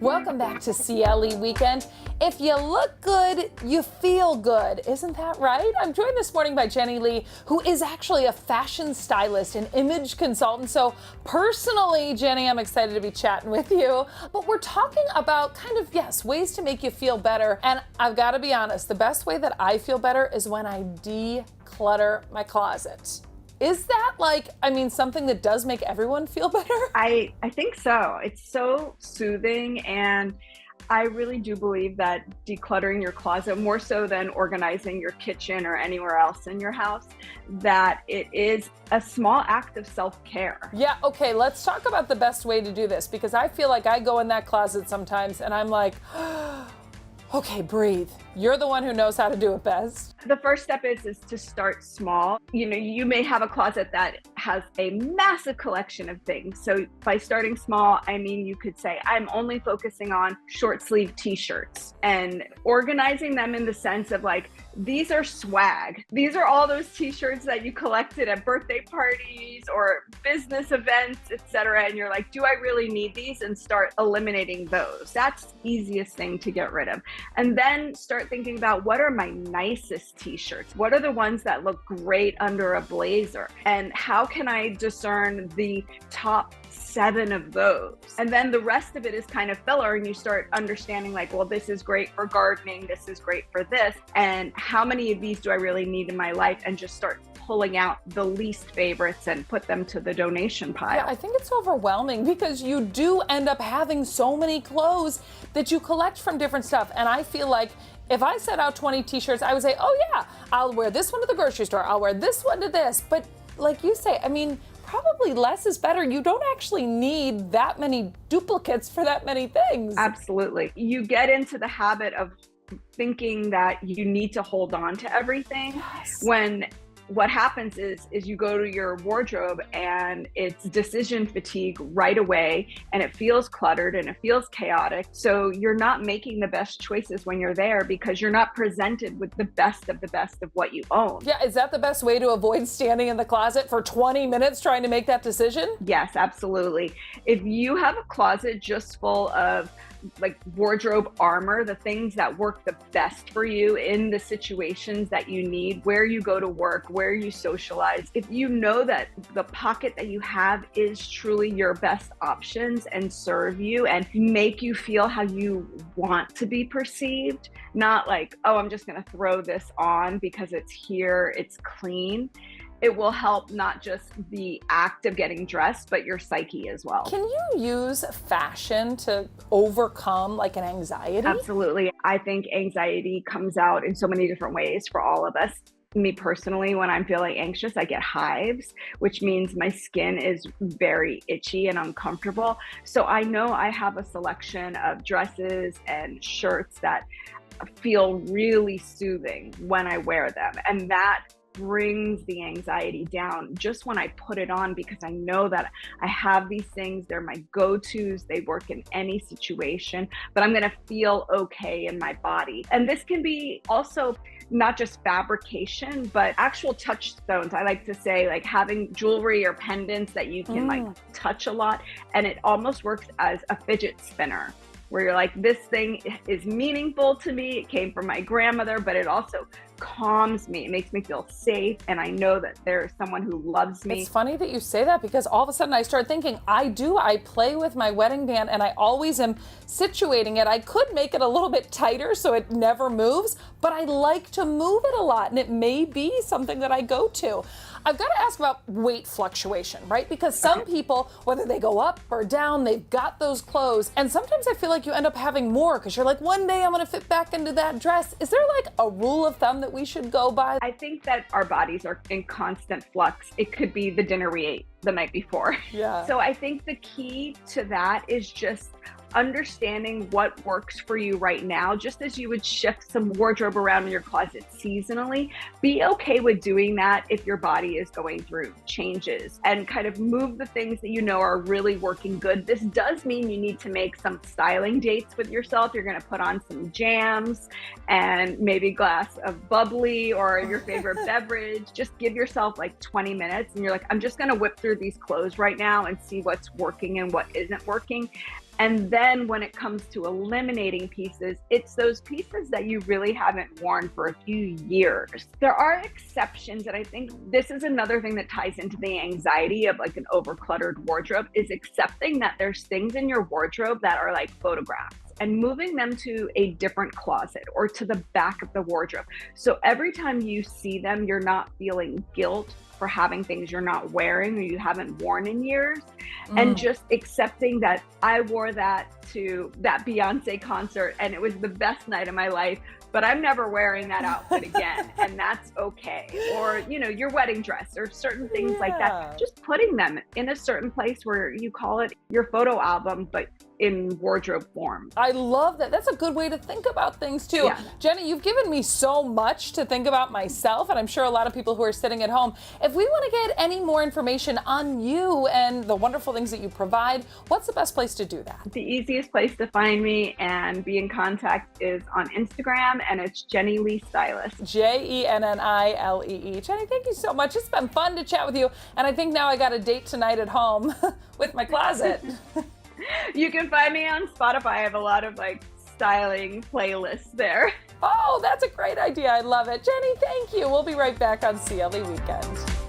Welcome back to CLE Weekend. If you look good, you feel good. Isn't that right? I'm joined this morning by Jenny Lee, who is actually a fashion stylist and image consultant. So personally, Jenny, I'm excited to be chatting with you. But we're talking about yes, ways to make you feel better. And I've got to be honest, the best way that I feel better is when I declutter my closet. Is that something that does make everyone feel better? I think so. It's so soothing, and I really do believe that decluttering your closet, more so than organizing your kitchen or anywhere else in your house, that it is a small act of self-care. Yeah, okay, let's talk about the best way to do this, because I feel like I go in that closet sometimes and I'm like, okay, breathe. You're the one who knows how to do it best. The first step is to start small. You may have a closet that has a massive collection of things. So by starting small, you could say, I'm only focusing on short sleeve t-shirts, and organizing them in the sense of these are swag. These are all those t-shirts that you collected at birthday parties or business events, etc. And you're like, do I really need these? And start eliminating those. That's the easiest thing to get rid of. And then start thinking about, what are my nicest t-shirts? What are the ones that look great under a blazer? And how can I discern the top 7 of those? And then the rest of it is kind of filler, and you start understanding this is great for gardening, this is great for this, and how many of these do I really need in my life? And just start pulling out the least favorites and put them to the donation pile. Yeah, I think it's overwhelming because you do end up having so many clothes that you collect from different stuff. And I feel like if I set out 20 t-shirts, I would say, oh yeah, I'll wear this one to the grocery store, I'll wear this one to this. But like you say, probably less is better. You don't actually need that many duplicates for that many things. Absolutely. You get into the habit of thinking that you need to hold on to everything. Yes. When what happens is you go to your wardrobe and it's decision fatigue right away, and it feels cluttered and it feels chaotic. So you're not making the best choices when you're there, because you're not presented with the best of what you own. Yeah, is that the best way to avoid standing in the closet for 20 minutes trying to make that decision? Yes, absolutely. If you have a closet just full of wardrobe armor, the things that work the best for you in the situations that you need, where you go to work, where you socialize, if you know that the pocket that you have is truly your best options and serve you and make you feel how you want to be perceived, not oh, I'm just going to throw this on because it's here, it's clean. It will help not just the act of getting dressed, but your psyche as well. Can you use fashion to overcome an anxiety? Absolutely. I think anxiety comes out in so many different ways for all of us. Me personally, when I'm feeling anxious, I get hives, which means my skin is very itchy and uncomfortable. So I know I have a selection of dresses and shirts that feel really soothing when I wear them. And that brings the anxiety down just when I put it on, because I know that I have these things. They're my go-tos. They work in any situation, but I'm going to feel okay in my body. And this can be also not just fabrication, but actual touchstones. I like to say having jewelry or pendants that you can touch a lot. And it almost works as a fidget spinner, where you're this thing is meaningful to me. It came from my grandmother, but it also calms me. It makes me feel safe, and I know that there's someone who loves me. It's funny that you say that, because all of a sudden I start thinking, I play with my wedding band, and I always am situating it. I could make it a little bit tighter so it never moves, but I like to move it a lot, and it may be something that I go to. I've got to ask about weight fluctuation, right? Because some people, whether they go up or down, they've got those clothes. And sometimes I feel like you end up having more because you're one day I'm going to fit back into that dress. Is there a rule of thumb that we should go by? I think that our bodies are in constant flux. It could be the dinner we ate the night before. Yeah. So I think the key to that is just understanding what works for you right now. Just as you would shift some wardrobe around in your closet seasonally, be okay with doing that if your body is going through changes, and kind of move the things that you know are really working good. This does mean you need to make some styling dates with yourself. You're going to put on some jams and maybe a glass of bubbly or your favorite beverage. Just give yourself 20 minutes and you're I'm just going to whip through these clothes right now and see what's working and what isn't working. And then when it comes to eliminating pieces, it's those pieces that you really haven't worn for a few years. There are exceptions, and I think this is another thing that ties into the anxiety of like an overcluttered wardrobe, is accepting that there's things in your wardrobe that are like photographs and moving them to a different closet or to the back of the wardrobe. So every time you see them, you're not feeling guilt for having things you're not wearing or you haven't worn in years. And just accepting that I wore that to that Beyonce concert and it was the best night of my life, but I'm never wearing that outfit again. And that's okay. Or, you know, your wedding dress or certain things like that, just putting them in a certain place where you call it your photo album, but in wardrobe form. I love that. That's a good way to think about things too. Yeah. Jenny, you've given me so much to think about myself, and I'm sure a lot of people who are sitting at home. If we want to get any more information on you and the wonderful things that you provide, what's the best place to do that? The easiest place to find me and be in contact is on Instagram, and it's Jenny Lee Stylist. Jennilee. Jenny, thank you so much. It's been fun to chat with you, and I think now I got a date tonight at home with my closet. You can find me on Spotify. I have a lot of like styling playlists there. Oh, that's a great idea. I love it. Jenny, thank you. We'll be right back on CLE Weekend.